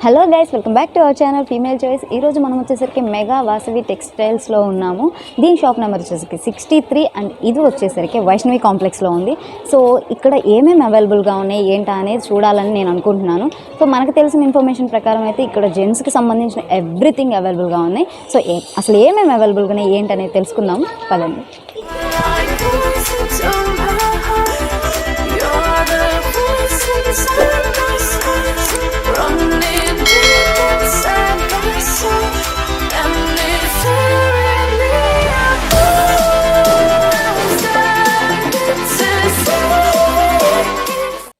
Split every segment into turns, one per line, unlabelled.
Hello guys, welcome back to our channel female choice. ఈరోజు మనం వచ్చేసరికి మెగా వాసవి టెక్స్టైల్స్లో ఉన్నాము. దీని షాప్ నెంబర్ వచ్చేసరికి 63 అండ్ ఇది వచ్చేసరికి వైష్ణవి కాంప్లెక్స్లో ఉంది. సో ఇక్కడ ఏమేమి అవైలబుల్గా ఉన్నాయి ఏంటా అనేది చూడాలని నేను అనుకుంటున్నాను. సో మనకు తెలిసిన ఇన్ఫర్మేషన్ ప్రకారం అయితే ఇక్కడ జెంట్స్కి సంబంధించిన ఎవ్రీథింగ్ అవైలబుల్గా ఉన్నాయి. సో అసలు ఏమేమి అవైలబుల్గా ఉన్నాయి ఏంటనేది తెలుసుకుందాం పదండి.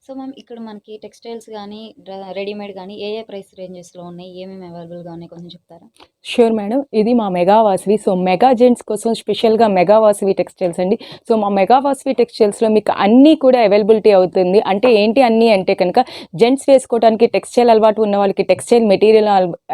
సో మ్యామ్, ఇక్కడ మనకి టెక్స్టైల్స్ కానీ రెడీమేడ్ కానీ ఏ ప్రైస్ రేంజెస్లో ఉన్నాయి, ఏమేమి అవైలబుల్గా ఉన్నాయి కొంచెం చెప్తారా?
ష్యూర్ మేడం, ఇది మా mega Vasavi. So mega gents కోసం స్పెషల్గా మెగా వాసవి టెక్స్టైల్స్ అండి. సో మా మెగా వాసవి టెక్స్టైల్స్లో మీకు అన్నీ కూడా అవైలబిలిటీ అవుతుంది. అంటే ఏంటి అన్నీ అంటే కనుక జెంట్స్ వేసుకోవడానికి టెక్స్టైల్ అలవాటు ఉన్న వాళ్ళకి టెక్స్టైల్ మెటీరియల్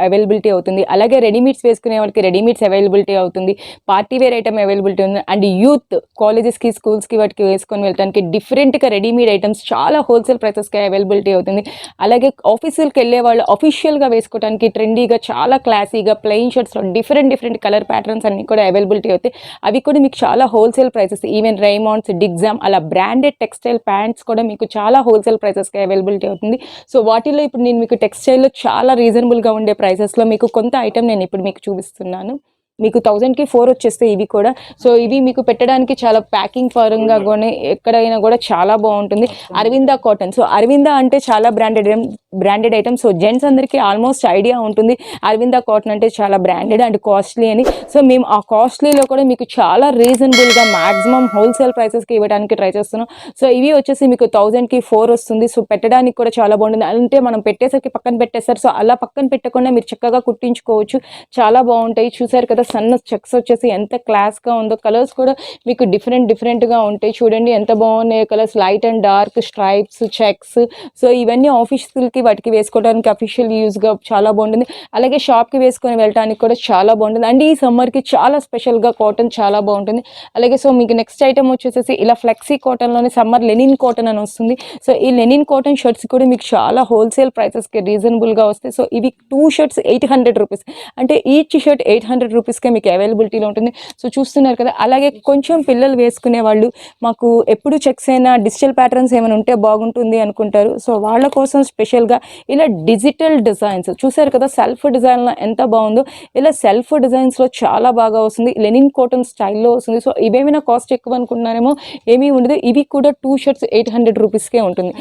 అవైలబిలిటీ అవుతుంది. అలాగే రెడీమేడ్స్ వేసుకునే వాళ్ళకి రెడీమేడ్స్ అవైలబిలిటీ అవుతుంది. పార్టీ వేర్ ఐటమ్ అవైలబిలిటీ ఉంది. అండ్ యూత్ కాలేజెస్కి స్కూల్స్కి వాటికి వేసుకొని వెళ్ళడానికి డిఫరెంట్గా రెడీమేడ్ ఐటమ్స్ చాలా హోల్సేల్ ప్రైసెస్కి అవైలబిలిటీ అవుతుంది. అలాగే ఆఫీసులకు వెళ్ళే వాళ్ళు అఫీషియల్గా వేసుకోవడానికి ట్రెండీగా చాలా క్లాసీగా ప్లెయిన్ షర్ట్స్లో డిఫరెంట్ కలర్ ప్యాటర్న్స్ అన్ని కూడా అవైలబిలిటీ అవుతాయి. అవి కూడా మీకు చాలా హోల్సేల్ ప్రైసెస్, ఈవెన్ రైమాండ్స్, డిగ్జామ్ అలా బ్రాండెడ్ టెక్స్టైల్ ప్యాంట్స్ కూడా మీకు చాలా హోల్సేల్ ప్రైసెస్కి అవైలబిలిటీ అవుతుంది. సో వాటిలో ఇప్పుడు నేను మీకు టెక్స్టైల్లో చాలా రీజనబుల్గా ఉండే ప్రైసెస్లో మీకు కొంత ఐటమ్ నేను ఇప్పుడు మీకు చూపిస్తున్నాను. మీకు 1000కి 4 వచ్చేస్తాయి ఇవి కూడా. సో ఇవి మీకు పెట్టడానికి చాలా ప్యాకింగ్ పరంగా కూడా ఎక్కడైనా కూడా చాలా బాగుంటుంది. అరవిందా కాటన్. సో అరవిందా అంటే చాలా బ్రాండెడ్ ఐటమ్. సో జెంట్స్ అందరికీ ఆల్మోస్ట్ ఐడియా ఉంటుంది అరవిందా కాటన్ అంటే చాలా బ్రాండెడ్ అండ్ కాస్ట్లీ అని. సో మేము ఆ కాస్ట్లీలో కూడా మీకు చాలా రీజనబుల్గా మ్యాక్సిమం హోల్సేల్ ప్రైసెస్కి ఇవ్వడానికి ట్రై చేస్తున్నాం. సో ఇవి వచ్చేసి మీకు 1000కి 4 వస్తుంది. సో పెట్టడానికి కూడా చాలా బాగుంటుంది. అంటే మనం పెట్టేసరికి పక్కన పెట్టేస్తారు. సో అలా పక్కన పెట్టకుండా మీరు చక్కగా కుట్టించుకోవచ్చు. చాలా బాగుంటాయి. చూసారు కదా, సన్న చెక్స్ వచ్చేసి ఎంత క్లాస్గా ఉందో. కలర్స్ కూడా మీకు డిఫరెంట్గా ఉంటాయి. చూడండి ఎంత బాగున్నాయి colours, light and dark stripes, checks. So ఇవన్నీ ఆఫీస్కి వాటికి వేసుకోవడానికి అఫీషియల్ యూజ్గా చాలా బాగుంటుంది. అలాగే షాప్కి వేసుకొని వెళ్ళడానికి కూడా చాలా బాగుంటుంది. అండ్ ఈ సమ్మర్కి చాలా స్పెషల్గా కాటన్ చాలా బాగుంటుంది. అలాగే సో మీకు నెక్స్ట్ ఐటమ్ వచ్చేసి ఇలా ఫ్లెక్సీ కాటన్లోనే సమ్మర్ లెనిన్ కాటన్ అని వస్తుంది. సో ఈ లెనిన్ కాటన్ షర్ట్స్ కూడా మీకు చాలా హోల్సేల్ ప్రైసెస్కి రీజనబుల్గా వస్తాయి. సో ఇవి 2 షర్ట్స్ 800 రూపీస్, అంటే ఈచ్ షర్ట్ 800 రూపీస్కే మీకు అవైలబిలిటీలో ఉంటుంది. సో చూస్తున్నారు కదా. అలాగే కొంచెం పిల్లలు వేసుకునే వాళ్ళు మాకు ఎప్పుడు చెక్స్ అయినా డిజిటల్ ప్యాటర్న్స్ ఏమైనా ఉంటే బాగుంటుంది అనుకుంటారు. సో వాళ్ళ కోసం స్పెషల్గా ఇలా డిజిటల్ డిజైన్స్ చూసారు కదా, సెల్ఫ్ డిజైన్లో ఎంత బాగుందో. ఇలా సెల్ఫ్ డిజైన్స్లో చాలా బాగా వస్తుంది. లెనిన్ కాటన్ స్టైల్లో వస్తుంది. సో ఇవేమైనా కాస్ట్ ఎక్కువ అనుకుంటున్నారేమో, ఏమీ ఉండదు. ఇవి కూడా 2 షర్ట్స్ 800 రూపీస్కే ఉంటుంది.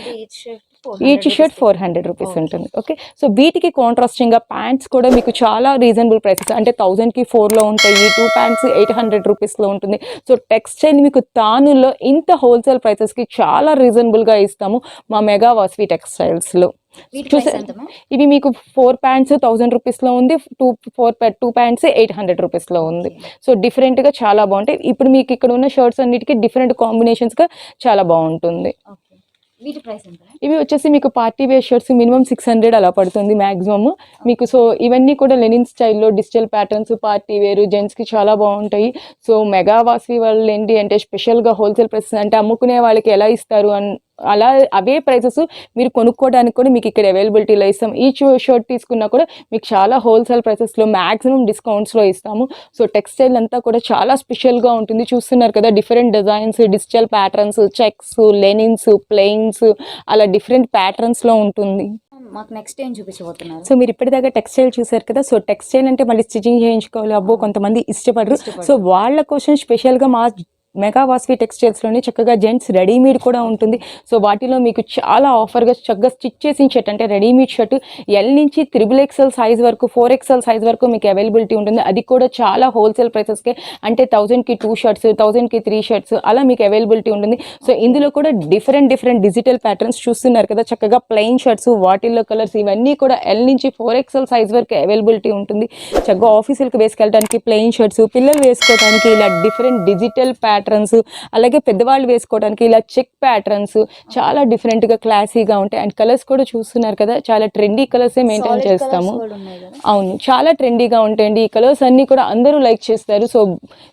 ఈచ్ షర్ట్ 400 రూపీస్ ఉంటుంది. ఓకే. సో వీటికి కాంట్రాస్టింగ్గా ప్యాంట్స్ కూడా మీకు చాలా రీజనబుల్ ప్రైసెస్, అంటే 1000కి 4లో ఉంటాయి. 2 ప్యాంట్స్ 800 రూపీస్లో ఉంటుంది. సో టెక్స్టైల్ మీకు తానుల్లో ఇంత హోల్సేల్ ప్రైసెస్కి చాలా రీజనబుల్గా ఇస్తాము మా మెగా వాసవి టెక్స్టైల్స్లో. ఇవి మీకు 4 ప్యాంట్స్ 1000 రూపీస్లో ఉంది. 2 ప్యాంట్స్ 800 రూపీస్లో ఉంది. సో డిఫరెంట్గా చాలా బాగుంటాయి. ఇప్పుడు మీకు ఇక్కడ ఉన్న షర్ట్స్ అన్నిటికీ డిఫరెంట్ కాంబినేషన్స్గా చాలా బాగుంటుంది. ఇవి వచ్చేసి మీకు పార్టీ వేర్ షర్ట్స్ మినిమం 600 అలా పడుతుంది మ్యాక్సిమమ్ మీకు. సో ఇవన్నీ కూడా లెనిన్ స్టైల్లో డిజిటల్ ప్యాటర్న్స్, పార్టీ వేర్ జెంట్స్కి చాలా బాగుంటాయి. సో మెగా వాసవి వాళ్ళు ఏంటి అంటే స్పెషల్గా హోల్సేల్ ప్రైసెస్, అంటే అమ్ముకునే వాళ్ళకి ఎలా ఇస్తారు అలా అవే ప్రైసెస్ మీరు కొనుక్కోవడానికి కూడా మీకు ఇక్కడ అవైలబిలిటీలో ఇస్తాం. ఈచ్ షర్ట్ తీసుకున్నా కూడా మీకు చాలా హోల్సేల్ ప్రైసెస్లో మ్యాక్సిమం డిస్కౌంట్స్లో ఇస్తాము. సో టెక్స్టైల్ అంతా కూడా చాలా స్పెషల్గా ఉంటుంది. చూస్తున్నారు కదా, different designs, digital patterns, checks, linens, plains అలా డిఫరెంట్ ప్యాటర్న్స్లో ఉంటుంది.
మాకు నెక్స్ట్ ఏం చూపించబోతున్నారు?
సో మీరు ఇప్పటిదాకా టెక్స్టైల్ చూసారు కదా. సో టెక్స్టైల్ అంటే మళ్ళీ స్టిచింగ్ చేయించుకోవాలి, అబ్బో కొంతమంది ఇష్టపడరు. సో వాళ్ళ కోసం స్పెషల్గా మా మెగా వాసవి టెక్స్టైల్స్లోనే చక్కగా జెంట్స్ రెడీమేడ్ కూడా ఉంటుంది. సో వాటిలో మీకు చాలా ఆఫర్గా చక్కగా స్టిచ్ చేసిన షర్ట్, అంటే రెడీమేడ్ షర్ట్ L నుంచి XXL సైజ్ వరకు 4XL సైజ్ వరకు మీకు అవైలబిలిటీ ఉంటుంది. అది కూడా చాలా హోల్సేల్ ప్రైసెస్కే, అంటే 1000కి 2 షర్ట్స్ 1000కి 3 షర్ట్స్ అలా మీకు అవైలబిలిటీ ఉంటుంది. సో ఇందులో కూడా డిఫరెంట్ డిజిటల్ ప్యాటర్న్స్ చూస్తున్నారు కదా, చక్కగా ప్లెయిన్ షర్ట్స్, వాటిల్లో కలర్స్, ఇవన్నీ కూడా L నుంచి 4XL సైజ్ వరకు అవైలబిలిటీ ఉంటుంది. చక్కగా ఆఫీసులకు వేసుకెళ్ళడానికి ప్లెయిన్ షర్ట్స్, పిల్లలు వేసుకోవడానికి ఇలా డిఫరెంట్ డిజిటల్ ప్యాటర్న్ ప్యాటర్న్స్, అలాగే పెద్దవాళ్ళు వేసుకోవడానికి ఇలా చెక్ ప్యాటర్న్స్ చాలా డిఫరెంట్ గా క్లాసీగా ఉంటాయి. అండ్ కలర్స్ కూడా చూస్తున్నారు కదా, చాలా ట్రెండీ కలర్స్ మెయింటైన్ చేస్తాము. అవును, చాలా ట్రెండీగా ఉంటాయండి ఈ కలర్స్ అన్ని కూడా, అందరూ లైక్ చేస్తారు. సో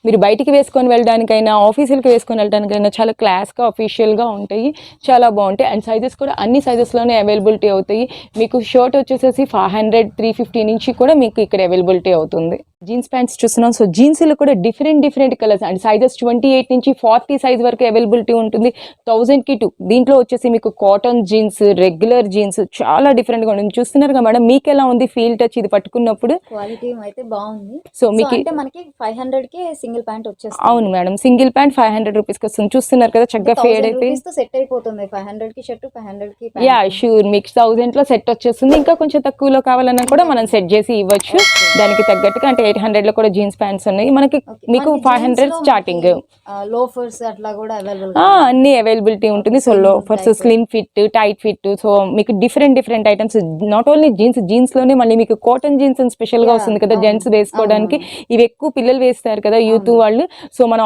మీరు బయటికి వేసుకొని వెళ్ళడానికైనా, ఆఫీసులకి వేసుకొని వెళ్ళడానికైనా చాలా క్లాస్గా అఫీషియల్గా ఉంటాయి, చాలా బాగుంటాయి. అండ్ సైజెస్ కూడా అన్ని సైజెస్లోనే అవైలబిలిటీ అవుతాయి. మీకు షర్ట్ వచ్చేసేసి 500, 350 నుంచి కూడా మీకు ఇక్కడ అవైలబిలిటీ అవుతుంది. జీన్స్ ప్యాంట్స్ చూస్తున్నాం. సో జీన్స్లో కూడా డిఫరెంట్ కలర్స్ అండ్ సైజెస్ 28 నుంచి 40 సైజ్ వరకు అవైలబిలిటీ ఉంటుంది. 1000కి 2. దీంట్లో వచ్చేసి మీకు కాటన్ జీన్స్, రెగ్యులర్ జీన్స్ చాలా డిఫరెంట్గా ఉంటుంది. చూస్తున్నారు కదా మేడం, మీకు ఎలా ఉంది ఫీల్ టచ్ ఇది పట్టుకున్నప్పుడు?
క్వాలిటీ అయితే బాగుంది.
సో మీకు
అంటే మనకి 500కి సింగిల్ ప్యాంట్ వచ్చేస్తుంది.
అవును మేడం, సింగిల్ ప్యాంట్ 500 రూపీస్కి వస్తుంది. చూస్తున్నారు కదా, చక్కగా ఫేడ్ అయిపోయి
సెట్ అయిపోతుంది. 500కి షర్ట్, 500కి
యా షూర్, మీకు 1000లో సెట్ వచ్చేస్తుంది. ఇంకా కొంచెం తక్కువలో కావాలన్నా కూడా మనం సెట్ చేసి ఇవ్వచ్చు దానికి తగ్గట్టుగా. అంటే 800లో కూడా జీన్స్ ప్యాంట్స్ ఉన్నాయి మనకి. మీకు 500 స్టార్టింగ్.
లోఫర్స్ అట్లా కూడా అవైలబుల్,
అన్ని అవైలబిలిటీ ఉంటుంది. So loafers, slim fit, tight fit, so మీకు different items. Not only jeans లోనే మళ్ళీ మీకు కాటన్ జీన్స్ స్పెషల్ గా వస్తుంది కదా జెంట్స్ వేసుకోవడానికి. ఇవి ఎక్కువ పిల్లలు వేస్తారు కదా, యూత్ వాళ్ళు. సో మన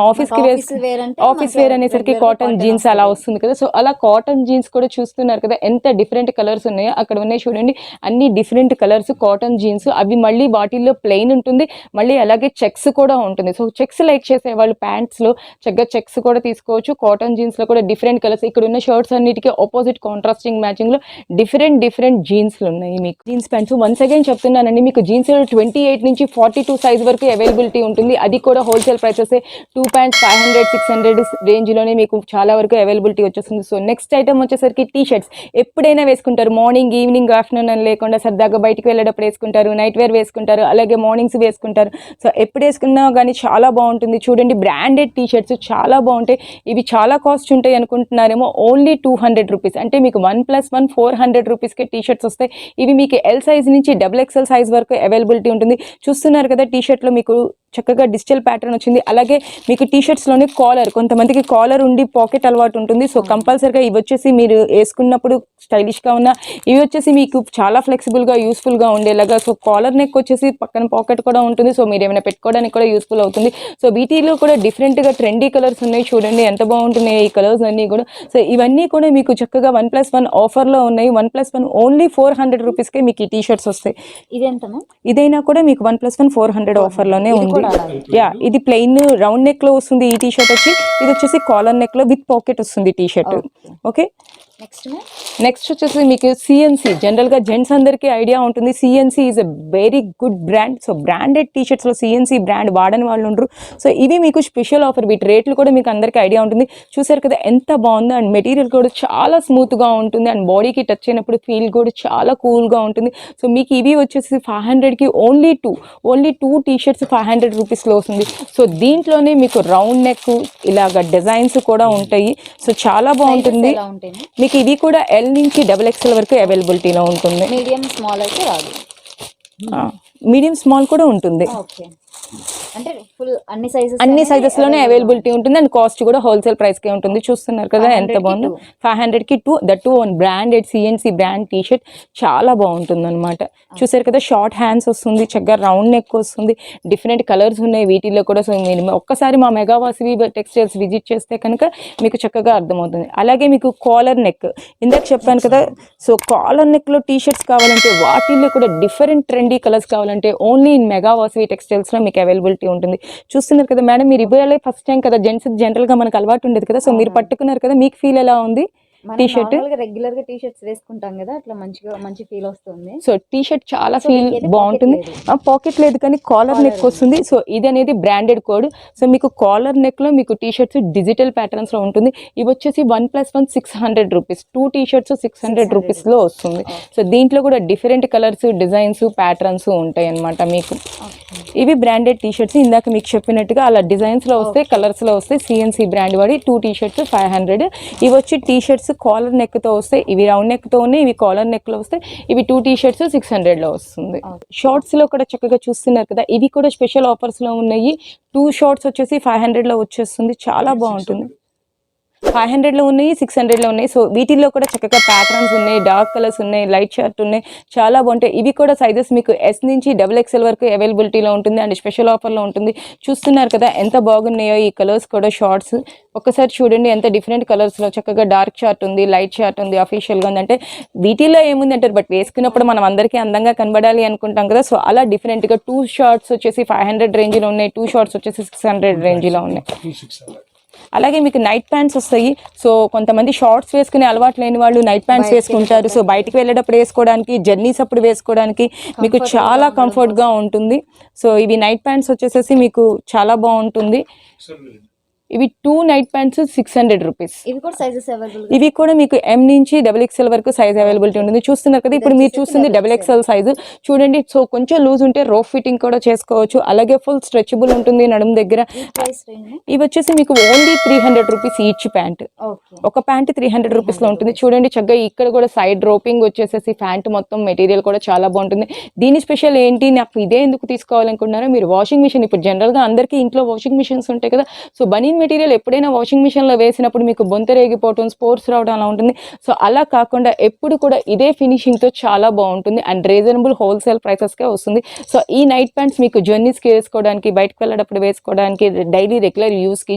ఆఫీస్ వేర్ అనేసరికి కాటన్ జీన్స్ అలా వస్తుంది కదా. సో అలా కాటన్ జీన్స్ కూడా చూస్తున్నారు కదా, ఎంత డిఫరెంట్ కలర్స్ ఉన్నాయో. అక్కడ ఉన్నాయి చూడండి, అన్ని డిఫరెంట్ కలర్స్ కాటన్ జీన్స్. అవి మళ్ళీ వాటిల్లో ప్లెయిన్ ఉంటుంది, మళ్ళీ అలాగే చెక్స్ కూడా ఉంటుంది. సో చెక్స్ లైక్ చేసే వాళ్ళు ప్యాంట్స్ లో చక్కగా చెక్స్ కూడా తీసుకోవచ్చు. కాటన్ జీన్స్ లో కూడా డిఫరెంట్ కలర్స్. ఇక్కడ ఉన్న షర్ట్స్ అన్నిటికీ ఆపోజిట్ కాంట్రాస్టింగ్ మ్యాచింగ్ లో డిఫరెంట్ జీన్స్లు ఉన్నాయి. మీకు జీన్స్ ప్యాంట్స్ వన్స్ అగైన్ చెప్తున్నానండి, మీకు జీన్స్ 28 నుంచి 42 సైజ్ వరకు అవైలబిలిటీ ఉంటుంది. అది కూడా హోల్సేల్ ప్రైసెస్. 2 ప్యాంట్స్ 500, 600 రేంజ్ లోనే మీకు చాలా వరకు అవైలబిలిటీ వచ్చేస్తుంది. సో నెక్స్ట్ ఐటమ్ వచ్చేసరికి టీ షర్ట్స్. ఎప్పుడైనా వేసుకుంటారు, మార్నింగ్, ఈవినింగ్, ఆఫ్టర్నూన్ అని లేకుండా సరదాగా బయటికి వెళ్ళేటప్పుడు వేసుకుంటారు, నైట్ వేర్ వేసుకుంటారు, అలాగే మార్నింగ్స్ వేసుకుంటారు. సో ఎప్పుడు వేసుకున్నా కానీ చాలా బాగుంటుంది. చూడండి, బ్రాండెడ్ టీ షర్ట్స్ చాలా బాగుంటాయి. ఇవి చాలా కాస్ట్ ఉంటాయి అనుకుంటున్నారేమో, ఓన్లీ 200 రూపీస్. అంటే మీకు 1+1 400 రూపీస్కే టీ షర్ట్స్ వస్తాయి. ఇవి మీకు ఎల్ సైజ్ నుంచి XXL సైజ్ వరకు అవైలబిలిటీ ఉంటుంది. చూస్తున్నారు కదా, టీ షర్ట్లో మీకు చక్కగా డిజిటల్ ప్యాటర్న్ వచ్చింది. అలాగే మీకు టీ షర్ట్స్లోనే కాలర్, కొంతమందికి కాలర్ ఉండి పాకెట్ అలవాటు ఉంటుంది. సో కంపల్సరిగా ఇవి వచ్చేసి మీరు వేసుకున్నప్పుడు స్టైలిష్గా ఉన్న, ఇవి వచ్చేసి మీకు చాలా ఫ్లెక్సిబుల్గా యూస్ఫుల్గా ఉండేలాగా. సో కాలర్ నెక్ వచ్చేసి పక్కన పాకెట్ కూడా ఉంటుంది. సో మీరు ఏమైనా పెట్టుకోవడానికి కూడా యూస్ఫుల్ అవుతుంది. సో వీటిలో కూడా డిఫరెంట్గా ట్రెండీ కలర్స్ ఉన్నాయి. చూడండి ఎంత బాగుంటున్నాయి ఈ కలర్స్ అన్నీ కూడా. సో ఇవన్నీ కూడా మీకు చక్కగా 1+1 ఆఫర్లో ఉన్నాయి. 1+1 ఓన్లీ 400 రూపీస్కే మీకు ఈ టీ షర్ట్స్ వస్తాయి. ఇదైనా కూడా మీకు 1+1 400 ఆఫర్లోనే ఉంది. యా, ఇది ప్లెయిన్ రౌండ్ నెక్ లో వస్తుంది ఈ టీ షర్ట్ వచ్చి. ఇది వచ్చేసి కాలర్ నెక్ లో విత్ పాకెట్ వస్తుంది టీ షర్ట్. ఓకే, నెక్స్ట్ వచ్చేసి మీకు సిఎన్సి. జనరల్ గా జెంట్స్ అందరికీ ఐడియా ఉంటుంది, CNC is a very good brand. So branded T shirts లో సిఎన్సి బ్రాండ్ వాడని వాళ్ళు ఉండరు. సో ఇవి మీకు స్పెషల్ ఆఫర్. వీటి రేట్లు కూడా మీకు అందరికీ ఐడియా ఉంటుంది. చూసారు కదా ఎంత బాగుందో. అండ్ మెటీరియల్ కూడా చాలా స్మూత్ గా ఉంటుంది. అండ్ బాడీకి టచ్ అయినప్పుడు ఫీల్ కూడా చాలా కూల్ గా ఉంటుంది. సో మీకు ఇవి వచ్చేసి 500కి ఓన్లీ టూ టీ షర్ట్స్ 500 రూపీస్లో వస్తుంది. సో దీంట్లోనే మీకు రౌండ్ నెక్ ఇలాగ డిజైన్స్ కూడా ఉంటాయి. సో చాలా బాగుంటుంది. మీకు ఇది కూడా ఎల్ నుంచి XXL వరకు అవైలబిలిటీలో ఉంటుంది.
మీడియం స్మాల్ అయితే రాదు.
మీడియం స్మాల్ కూడా ఉంటుంది.
అంటే ఫుల్ అన్ని సైజెస్
లోనే అవైలబిలిటీ ఉంటుంది. అండ్ కాస్ట్ కూడా హోల్సేల్ ప్రైస్ కే ఉంటుంది. చూస్తున్నారు కదా ఎంత బాగుందో. 500కి 2, that branded CNC brand T shirt చాలా బాగుంటుంది అనమాట. చూసారు కదా, షార్ట్ హ్యాండ్స్ వస్తుంది, చక్కగా రౌండ్ నెక్ వస్తుంది, డిఫరెంట్ కలర్స్ ఉన్నాయి వీటిల్లో కూడా. సో మీరు ఒక్కసారి మా మెగా వాసవి టెక్స్టైల్స్ విజిట్ చేస్తే కనుక మీకు చక్కగా అర్థమవుతుంది. అలాగే మీకు కాలర్ నెక్, ఇందాక చెప్పాను కదా. సో కాలర్ నెక్ లో టీ షర్ట్స్ కావాలంటే, వాటిల్లో కూడా డిఫరెంట్ ట్రెండీ కలర్స్ కావాలంటే only in mega Vasavi textiles లో మీకు అవైలబిలిటీ ఉంటుంది. చూస్తున్నారు కదా మేడం, మీరు ఇవ్వాలి ఫస్ట్ టైం కదా, జెంట్స్ జనరల్ గా మనకు అలవాటు ఉండేది కదా. సో మీరు పట్టుకున్నారు కదా, మీకు ఫీల్ ఎలా ఉంది? టీ షర్ట్
రెగ్యులర్ గా టీ షర్ట్స్ వేసుకుంటాం కదా, అట్లా మంచి ఫీల్ వస్తుంది.
సో టీ షర్ట్ చాలా ఫీల్ బాగుంటుంది. పాకెట్ లేదు కానీ కాలర్ నెక్ వస్తుంది. సో ఇది అనేది బ్రాండెడ్ కోడ్. సో మీకు కాలర్ నెక్ లో మీకు టీ షర్ట్స్ డిజిటల్ ప్యాటర్న్స్ లో ఉంటుంది. ఇవి వచ్చేసి 1+1 600 రూపీస్. 2 టీ షర్ట్స్ 600 రూపీస్ లో వస్తుంది. సో దీంట్లో కూడా డిఫరెంట్ కలర్స్, డిజైన్స్, ప్యాటర్న్స్ ఉంటాయి అన్నమాట మీకు. ఇవి బ్రాండెడ్ టీ షర్ట్స్. ఇందాక మీకు చెప్పినట్టుగా అలా డిజైన్స్ లో వస్తాయి, కలర్స్ లో వస్తాయి. సిఎన్సి బ్రాండ్ వాడి 2 టీ షర్ట్స్ 500. ఇవి వచ్చి టీ షర్ట్స్ కాలర్ నెక్ తో వస్తాయి. ఇవి రౌండ్ నెక్ తో ఉన్నాయి, ఇవి కాలర్ నెక్ లో వస్తాయి. ఇవి 2 టీ షర్ట్స్ 600 లో వస్తుంది. షార్ట్స్ లో కూడా చక్కగా చూస్తున్నారు కదా, ఇవి కూడా స్పెషల్ ఆఫర్స్ లో ఉన్నాయి. 2 షార్ట్స్ వచ్చేసి 500 లో వచ్చేస్తుంది. చాలా బాగుంటుంది. 500లో ఉన్నాయి, 600లో ఉన్నాయి. సో వీటిల్లో కూడా చక్కగా ప్యాటర్న్స్ ఉన్నాయి, డార్క్ కలర్స్ ఉన్నాయి, లైట్ షార్ట్ ఉన్నాయి, చాలా బాగుంటాయి. ఇవి కూడా సైజెస్ మీకు ఎస్ నుంచి XXL వరకు అవైలబిలిటీలో ఉంటుంది అండ్ స్పెషల్ ఆఫర్లో ఉంటుంది. చూస్తున్నారు కదా ఎంత బాగున్నాయో ఈ కలర్స్ కూడా. షార్ట్స్ ఒక్కసారి చూడండి ఎంత డిఫరెంట్ కలర్స్లో, చక్కగా డార్క్ షార్ట్ ఉంది, లైట్ షార్ట్ ఉంది, అఫీషియల్గా ఉంది. అంటే వీటిల్లో ఏముంది అంటారు, బట్ వేసుకున్నప్పుడు మనం అందరికీ అందంగా కనబడాలి అనుకుంటాం కదా. సో అలా డిఫరెంట్గా 2 షార్ట్స్ వచ్చేసి 500 రేంజ్లో ఉన్నాయి, 2 షార్ట్స్ వచ్చేసి 600 రేంజ్లో ఉన్నాయి. అలాగే మీకు నైట్ ప్యాంట్స్ వస్తాయి. సో కొంతమంది షార్ట్స్ వేసుకునే అలవాటు లేని వాళ్ళు నైట్ ప్యాంట్స్ వేసుకుంటారు. సో బయటికి వెళ్ళేటప్పుడు వేసుకోవడానికి, జర్నీస్ అప్పుడు వేసుకోవడానికి మీకు చాలా కంఫర్ట్గా ఉంటుంది. సో ఇవి నైట్ ప్యాంట్స్ వచ్చేసేసి మీకు చాలా బాగుంటుంది. ఇవి 2 నైట్ ప్యాంట్స్ 600 రూపీస్.
ఇవి కూడా సైజెస్ అవైలబుల్.
ఇవి కూడా మీకు M నుంచి XXL వరకు సైజ్ అవైలబిలిటీ ఉంటుంది. చూస్తున్నారు కదా, ఇప్పుడు మీరు చూస్తుంది XXL సైజు చూడండి. సో కొంచెం లూజ్ ఉంటే రోఫ్ ఫిట్టింగ్ కూడా చేసుకోవచ్చు. అలాగే ఫుల్ స్ట్రెచబుల్ ఉంటుంది నడుము దగ్గర. ఇవి వచ్చేసి మీకు ఓన్లీ 300 రూపీస్ ఈచ్ ప్యాంట్. ఒక ప్యాంట్ 300 రూపీస్లో ఉంటుంది. చూడండి చక్కగా ఇక్కడ కూడా సైడ్ డ్రోపింగ్ వచ్చేసేసి ప్యాంట్ మొత్తం మెటీరియల్ కూడా చాలా బాగుంటుంది. దీని స్పెషల్ ఏంటి, నాకు ఇదే ఎందుకు తీసుకోవాలనుకుంటున్నారో, మీరు వాషింగ్ మిషన్ ఇప్పుడు జనరల్గా అందరికీ ఇంట్లో వాషింగ్ మిషన్స్ ఉంటాయి కదా. సో బనీన్ మెటీరియల్ ఎప్పుడైనా వాషింగ్ మిషన్లో వేసినప్పుడు మీకు బొంత రేగిపోవటం, స్పోర్ట్స్ రావడం అలా ఉంటుంది. సో అలా కాకుండా ఎప్పుడు కూడా ఇదే ఫినిషింగ్తో చాలా బాగుంటుంది అండ్ రీజనబుల్ హోల్సేల్ ప్రైసెస్కే వస్తుంది. సో ఈ నైట్ ప్యాంట్స్ మీకు జర్నీస్కి వేసుకోవడానికి, బయటకు వెళ్ళేటప్పుడు వేసుకోవడానికి, డైలీ రెగ్యులర్ యూస్కి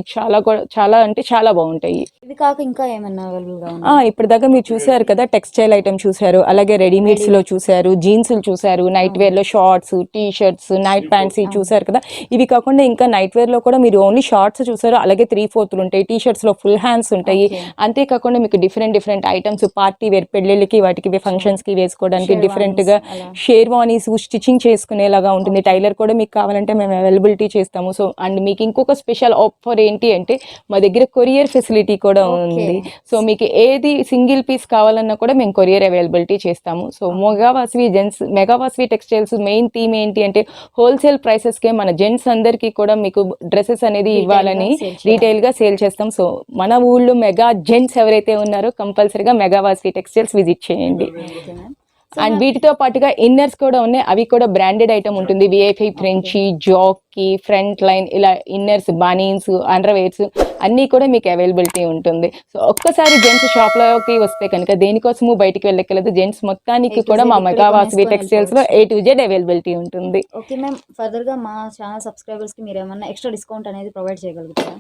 చాలా అంటే చాలా బాగుంటాయి.
ఇది కాక ఇంకా ఏమన్నా అవైలబుల్గా ఉంది?
ఇప్పుడు దాకా మీరు చూసారు కదా, టెక్స్టైల్ ఐటమ్ చూసారు, అలాగే రెడీమేడ్స్ లో చూసారు, జీన్స్లు చూసారు, నైట్ వేర్ లో shorts, T shirts, night pants చూసారు కదా. ఇవి కాకుండా ఇంకా నైట్ వేర్ లో కూడా మీరు ఓన్లీ షార్ట్స్ చూసారు, అలాగే 3/4 ఉంటాయి, టీ షర్ట్స్ లో ఫుల్ హ్యాండ్స్ ఉంటాయి. అంతేకాకుండా మీకు డిఫరెంట్ ఐటమ్స్ పార్టీ వేర్, పెళ్లిళ్ళకి, వాటికి ఫంక్షన్స్ కి వేసుకోవడానికి డిఫరెంట్ గా షేర్వానీస్ స్టిచింగ్ చేసుకునేలాగా ఉంటుంది. టైలర్ కూడా మీకు కావాలంటే మేము అవైలబిలిటీ చేస్తాము. సో అండ్ మీకు ఇంకొక స్పెషల్ ఆఫర్ ఏంటి అంటే మా దగ్గర కొరియర్ ఫెసిలిటీ కూడా ఉంది. సో మీకు ఏది సింగిల్ పీస్ కావాలన్నా కూడా మేము కొరియర్ అవైలబిలిటీ చేస్తాము. సో మెగావాసవి టెక్స్టైల్స్ మెయిన్ థీమ్ ఏంటి అంటే హోల్సేల్ ప్రైసెస్కే మన జెంట్స్ అందరికీ కూడా మీకు డ్రెస్సెస్ అనేది ఇవ్వాలని రీటైల్ గా సేల్ చేస్తాం. సో మన ఊళ్ళో మెగా జెంట్స్ ఎవరైతే ఉన్నారో కంపల్సరీగా మెగావాసవి టెక్స్టైల్స్ విజిట్ చేయండి. అండ్ వీటితో పాటుగా ఇన్నర్స్ కూడా ఉన్నాయి. అవి కూడా బ్రాండెడ్ ఐటమ్ ఉంటుంది. విఐపి, ఫ్రెంచి, జాకీ, ఫ్రంట్ లైన్, ఇలా ఇన్నర్స్, బనీన్స్, అండర్వేర్స్ అన్నీ కూడా మీకు అవైలబిలిటీ ఉంటుంది. సో ఒక్కసారి జెంట్స్ షాప్లోకి వస్తే కనుక దేనికోసము బయటికి వెళ్ళక్కర్లేదు. జెంట్స్ మొత్తానికి కూడా మా మెగావాసవి టెక్స్టైల్స్ లో A to Z అవైలబిలిటీ ఉంటుంది.
ఓకే మ్యామ్, ఫర్దర్ గా మా ఛానల్ సబ్స్క్రైబర్స్ కి మీరు ఏమన్నా ఎక్స్ట్రా డిస్కౌంట్ అనేది ప్రొవైడ్ చేయగలుగుతారా?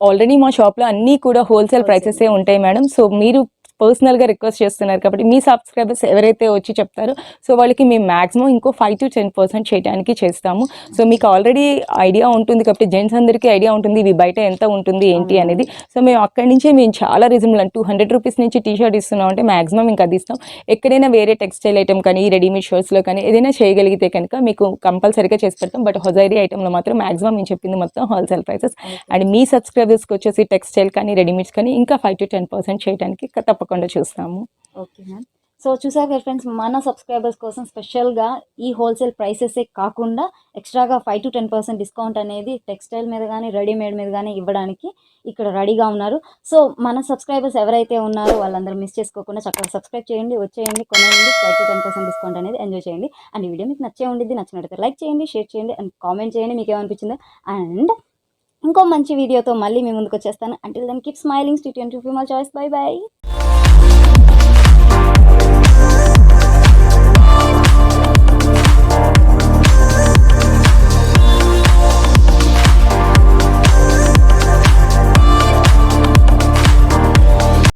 ఆల్రెడీ మా షాప్ లో అన్ని కూడా హోల్సేల్ ప్రైసెస్ ఉంటాయి మేడం. సో మీరు పర్సనల్గా రిక్వెస్ట్ చేస్తున్నారు కాబట్టి మీ సబ్స్క్రైబర్స్ ఎవరైతే వచ్చి చెప్తారో సో వాళ్ళకి మేము మ్యాక్సిమం ఇంకో 5 to 10% చేయడానికి చేస్తాము. సో మీకు ఆల్రెడీ ఐడియా ఉంటుంది కాబట్టి జెంట్స్ అందరికీ ఐడియా ఉంటుంది ఇవి బయట ఎంత ఉంటుంది ఏంటి అనేది. సో మేము అక్కడి నుంచే మేము చాలా రీజనబుల్ 200 రూపీస్ నుంచి టీ షర్ట్ ఇస్తున్నాం అంటే మ్యాక్సిమం ఇంకా అది ఇస్తాం. ఎక్కడైనా వేరే టెక్స్టైల్ ఐటమ్ కానీ రెడీమేడ్ షర్ట్స్లో కానీ ఏదైనా చేయగలిగితే కనుక మీకు కంపల్సరీగా చేసి పెడతాం. బట్ హొజైరీ ఐటమ్లో మాత్రం మ్యాక్సిమం నేను చెప్పింది మొత్తం హోల్సేల్ ప్రైసెస్. అండ్ మీ సబ్స్క్రైబర్స్కి వచ్చేసి టెక్స్టైల్ కానీ రెడీమేడ్స్ కానీ ఇంకా 5 to 10% చేయడానికి తప్పకుండా చూస్తాము.
Okay ma'am. సో చూసారు కదా ఫ్రెండ్స్, మన సబ్స్క్రైబర్స్ కోసం స్పెషల్గా ఈ హోల్సేల్ ప్రైసెసే కాకుండా ఎక్స్ట్రాగా 5 to 10% డిస్కౌంట్ అనేది టెక్స్టైల్ మీద కానీ రెడీమేడ్ మీద కానీ ఇవ్వడానికి ఇక్కడ రెడీగా ఉన్నారు. సో మన సబ్స్క్రైబర్స్ ఎవరైతే ఉన్నారో వాళ్ళందరూ మిస్ చేసుకోకుండా చక్కగా సబ్స్క్రైబ్ చేయండి, వచ్చేయండి, కొనేయండి, 5 to 10% డిస్కౌంట్ అనేది ఎంజాయ్ చేయండి. అండ్ ఈ వీడియో మీకు నచ్చే ఉండిద్ది, నచ్చినట్లయితే లైక్ చేయండి, షేర్ చేయండి అండ్ కామెంట్ చేయండి మీకు ఏమనిపించిందో. అండ్ ఇంకో మంచి వీడియోతో మళ్ళీ మీ ముందుకు వచ్చేస్తాను. Until then keep smiling, stay tuned to Female Choice. Bye by.